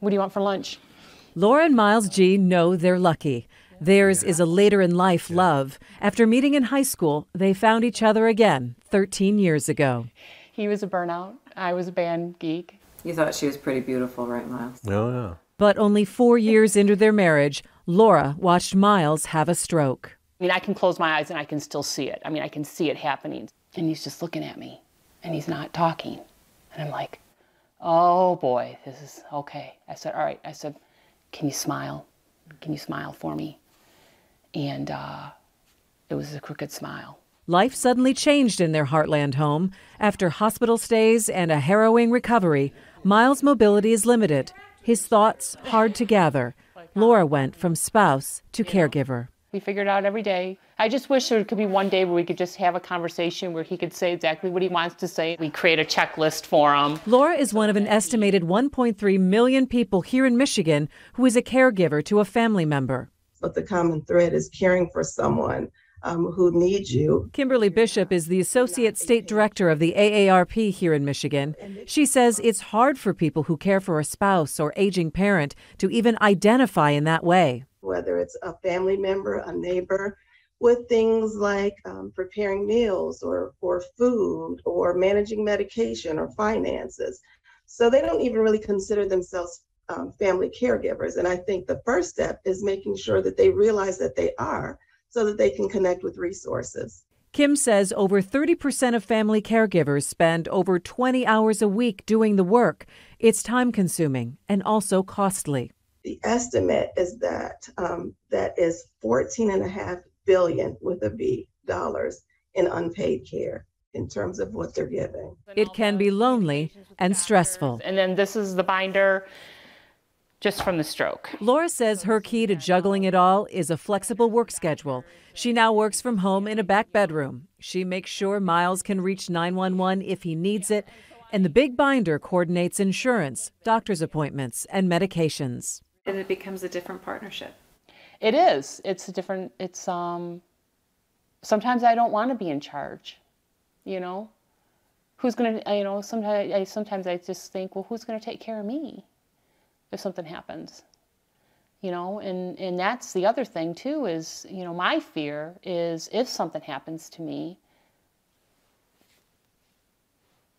What do you want for lunch? Laura and Miles G. know they're lucky. Theirs is a later-in-life love. After meeting in high school, they found each other again 13 years ago. He was a burnout. I was a band geek. You thought she was pretty beautiful, right, Miles? Oh, yeah. But only 4 years into their marriage, Laura watched Miles have a stroke. I mean, I can close my eyes and I can still see it. I mean, I can see it happening. And he's just looking at me, and he's not talking. And I'm like, oh boy, this is okay. I said, all right. I said, can you smile? Can you smile for me? And it was a crooked smile. Life suddenly changed in their Heartland home. After hospital stays and a harrowing recovery, Miles' mobility is limited. His thoughts hard to gather. Laura went from spouse to caregiver. We figured out every day. I just wish there could be one day where we could just have a conversation where he could say exactly what he wants to say. We create a checklist for him. Laura is one of an estimated 1.3 million people here in Michigan who is a caregiver to a family member. But the common thread is caring for someone who needs you. Kimberly Bishop is the Associate State Director of the AARP here in Michigan. She says it's hard for people who care for a spouse or aging parent to even identify in that way. Whether it's a family member, a neighbor, with things like preparing meals or food or managing medication or finances. So they don't even really consider themselves family caregivers. And I think the first step is making sure that they realize that they are, so that they can connect with resources. Kim says over 30% of family caregivers spend over 20 hours a week doing the work. It's time-consuming and also costly. The estimate is that that is $14.5 billion with a B dollars in unpaid care in terms of what they're giving. It can be lonely and stressful. And then this is the binder just from the stroke. Laura says her key to juggling it all is a flexible work schedule. She now works from home in a back bedroom. She makes sure Miles can reach 911 if he needs it, and the big binder coordinates insurance, doctor's appointments, and medications. And it becomes a different partnership. It is. It's a different, sometimes I don't want to be in charge, you know? Who's going to, sometimes I just think, well, who's going to take care of me if something happens? You know, and that's the other thing too is, my fear is if something happens to me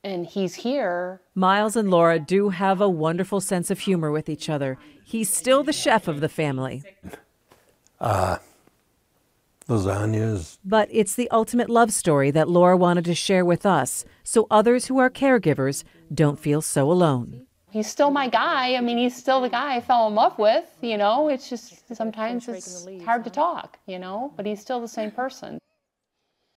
and he's here. Miles and Laura do have a wonderful sense of humor with each other. He's still the chef of the family. Lasagnas. But it's the ultimate love story that Laura wanted to share with us, so others who are caregivers don't feel so alone. He's still my guy. I mean, he's still the guy I fell in love with, It's just sometimes it's hard to talk, but he's still the same person.